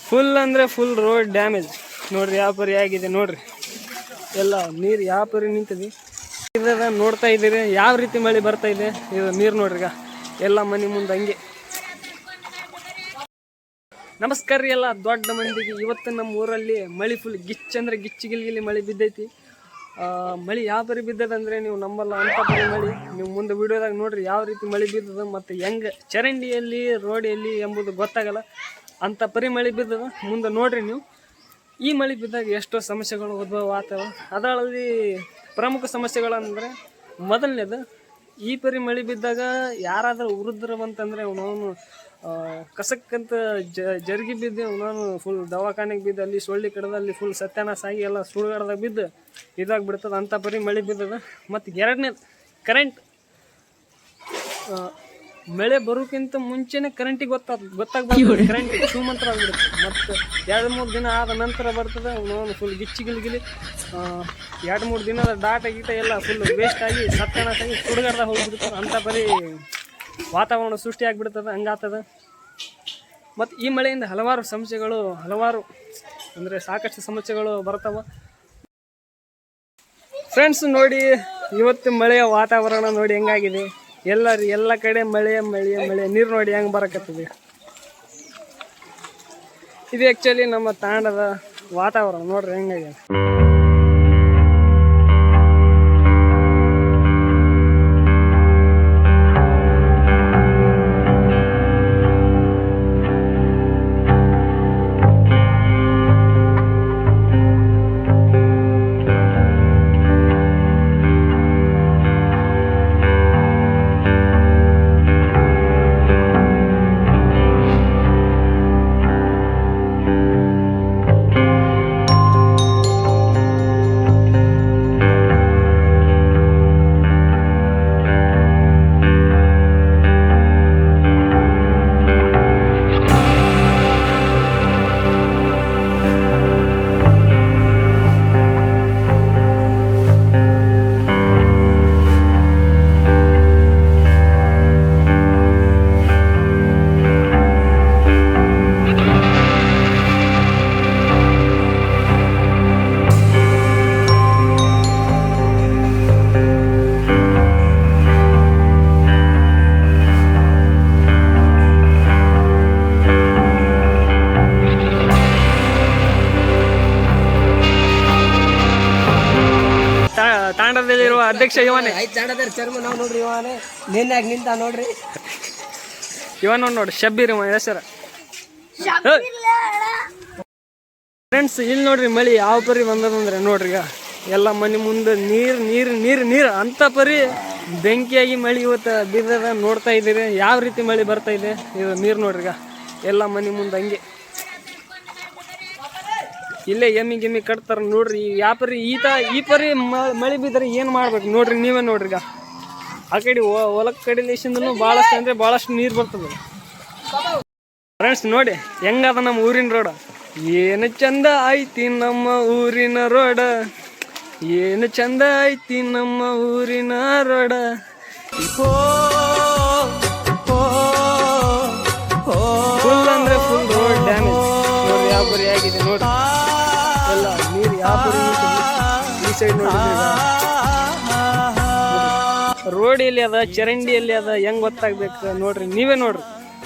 Full ಅಂದರೆ full road damage ನೋಡ್ರಿ. ಯಾವ ಪರಿ ಆಗಿದೆ ನೋಡ್ರಿ, ಎಲ್ಲ ನೀರು ಯಾವ ಪರಿ ನಿಂತಿದೆ ಇದ ನೋಡ್ತಾ ಇದ್ದೀರಿ. ಯಾವ ರೀತಿ ಮಳೆ ಬರ್ತಾ ಇದೆ ಇದು ನೀರು ನೋಡ್ರಿ. ಈಗ ಎಲ್ಲ ಮನೆ ಮುಂದೆ ಹಂಗೆ. ನಮಸ್ಕಾರ ರೀ ಎಲ್ಲ ದೊಡ್ಡ ಮಂದಿಗೆ. ಇವತ್ತು ನಮ್ಮ ಊರಲ್ಲಿ ಮಳೆ ಫುಲ್ ಗಿಚ್ಚಂದ್ರೆ ಗಿಚ್ಚಿಗಿಲ್ಗಿಲಿ ಮಳೆ ಬಿದ್ದೈತಿ. ಮಳೆ ಯಾವ ಪರಿ ಬಿದ್ದದಂದ್ರೆ ನೀವು ನಂಬಲ್ಲ ಅಂತ ಪರಿ ಮಳೆ. ನೀವು ಮುಂದೆ ವಿಡಿಯೋದಾಗ ನೋಡ್ರಿ ಯಾವ ರೀತಿ ಮಳೆ ಬಿದ್ದದ ಮತ್ತು ಹೆಂಗೆ ಚರಂಡಿಯಲ್ಲಿ ರೋಡಿಯಲ್ಲಿ ಎಂಬುದು ಗೊತ್ತಾಗಲ್ಲ ಅಂಥ ಪರಿ ಮಳೆ ಬಿದ್ದದ. ಮುಂದೆ ನೋಡ್ರಿ ನೀವು. ಈ ಮಳೆ ಬಿದ್ದಾಗ ಎಷ್ಟೋ ಸಮಸ್ಯೆಗಳು ಉದ್ಭವ ಆಗ್ತವೆ. ಅದರಲ್ಲಿ ಪ್ರಮುಖ ಸಮಸ್ಯೆಗಳಂದರೆ ಮೊದಲನೇದು, ಈ ಪರಿ ಮಳೆ ಬಿದ್ದಾಗ ಯಾರಾದರೂ ವೃದ್ಧರು ಬಂತಂದರೆ ಅವನು ಕಸಕ್ಕಂತ ಜರುಗಿ ಬಿದ್ದು ಅವನು ಫುಲ್ ದವಾಖಾನೆಗೆ ಬಿದ್ದು ಅಲ್ಲಿ ಸೊಳ್ಳಿ ಕಡ್ದು ಅಲ್ಲಿ ಫುಲ್ ಸತ್ಯಾನಾಶ ಆಗಿ ಎಲ್ಲ ಸುಡುಗಾಡ್ದಾಗ ಬಿದ್ದು ಇದಾಗ್ಬಿಡ್ತದೆ. ಅಂಥ ಪರಿ ಮಳೆ ಬಿದ್ದದ. ಮತ್ತು ಎರಡನೇದು ಕರೆಂಟ್. ಮಳೆ ಬರೋಕ್ಕಿಂತ ಮುಂಚೆನೇ ಕರೆಂಟಿಗೆ ಗೊತ್ತಾಗ್ಬಾರ್ದು. ಕರೆಂಟಿಗೆ ಸುಮಂತ್ರ ಆಗ್ಬಿಡುತ್ತೆ. ಮತ್ತು 2-3 ದಿನ ಆದ ನಂತರ ಬರ್ತದೆ ಅವನು ಫುಲ್ ಗಿಚ್ಚಿಗಿಲ್ಗಿಲಿ 2-3 ದಿನದ ಡಾಟಾ ಗೀಟ ಎಲ್ಲ ಫುಲ್ ವೇಸ್ಟ್ ಆಗಿ ಸತ್ಯಾನಾಶ ಆಗಿ ಸುಡುಗಾಡ್ದಾಗ ಹೋಗ್ಬಿಡ್ತದೆ. ಅಂಥ ಪರಿ ವಾತಾವರಣ ಸೃಷ್ಟಿ ಆಗಿಬಿಡ್ತದೆ, ಹಂಗಾಗ್ತದೆ. ಮತ್ತು ಈ ಮಳೆಯಿಂದ ಹಲವಾರು ಸಮಸ್ಯೆಗಳು ಅಂದರೆ ಸಾಕಷ್ಟು ಸಮಸ್ಯೆಗಳು ಬರ್ತಾವೆ ಫ್ರೆಂಡ್ಸ್. ನೋಡಿ ಇವತ್ತು ಮಳೆಯ ವಾತಾವರಣ ನೋಡಿ ಹೆಂಗಾಗಿದೆ. ಎಲ್ಲ ಕಡೆ ಮಳೆ ನೀರು ನೋಡಿ ಹೆಂಗೆ ಬರಕತ್ತದೆ. ಇದು ಆ್ಯಕ್ಚುಲಿ ನಮ್ಮ ತಾಂಡದ ವಾತಾವರಣ ನೋಡ್ರಿ ಹೆಂಗಾಗಿದೆ. ತಾಂಡದಲ್ಲಿರುವ ಅಧ್ಯಕ್ಷ ಇವನೇ. ನಾವು ನೋಡ್ರಿ ಇವನೇ ನಿನ್ನಾಗ ನಿಂತ ನೋಡ್ರಿ. ಇವನ ನೋಡಿ ಶಬ್ಬೀರ್ ಹೆಸರು. ಫ್ರೆಂಡ್ಸ್ ಇಲ್ಲಿ ನೋಡ್ರಿ ಮಳೆ ಯಾವ ಪರಿ ಬಂದದಂದ್ರೆ ನೋಡ್ರಿ. ಈಗ ಎಲ್ಲ ಮನೆ ಮುಂದೆ ನೀರು ಅಂಥ ಪರಿ ಬೆಂಕಿಯಾಗಿ ಮಳೆ ಇವತ್ತು ಬಿದ್ದದ ನೋಡ್ತಾ ಇದ್ದೀರಿ. ಯಾವ ರೀತಿ ಮಳೆ ಬರ್ತಾ ಇದೆ ಇದು ನೀರು ನೋಡ್ರಿ. ಈಗ ಎಲ್ಲ ಮನೆ ಮುಂದೆ ಹಂಗೆ ಇಲ್ಲೇ ಎಮ್ಮಿ ಕಟ್ತಾರ ನೋಡ್ರಿ. ಯಾವ ಪರಿ ಈ ಪರಿ ಮಳೆ ಬಿದ್ದರೆ ಏನು ಮಾಡ್ಬೇಕು ನೋಡ್ರಿ, ನೀವೇ ನೋಡ್ರಿ. ಈಗ ಆ ಕಡೆ ಹೊಲಕ್ಕೆ ಕಡಿಲಿಸಿಂದನು ಭಾಳಷ್ಟು ಅಂದರೆ ಭಾಳಷ್ಟು ನೀರು ಬರ್ತದೆ ಫ್ರೆಂಡ್ಸ್. ನೋಡಿ ಹೆಂಗದ ನಮ್ಮ ಊರಿನ ರೋಡ. ಏನು ಚಂದ ಐತಿ ನಮ್ಮ ಊರಿನ ರೋಡ, ಏನು ಚಂದ ಐತಿ ನಮ್ಮ ಊರಿನ ರೋಡ. ಫುಲ್ ಅಂದರೆ ಫುಲ್ ರೋಡ್ ಡ್ಯಾಮೇಜ್ ನೋಡ್ರಿ ಯಾವ ಪರಿ ಆಗಿದೆ ನೋಡ್ರಿ. ಎಲ್ಲ ನೀರು ಯಾವ ಪರಿ ಈ ಸೈಡ್ ನೋಡಿದ್ರೆ ರೋಡ್ ಎಲ್ಲಿ ಅದ, ಚರಂಡಿ ಎಲ್ಲಿ ಅದ, ಹೆಂಗ್ ಗೊತ್ತಾಗ್ಬೇಕು ನೋಡ್ರಿ, ನೀವೇ ನೋಡ್ರಿ.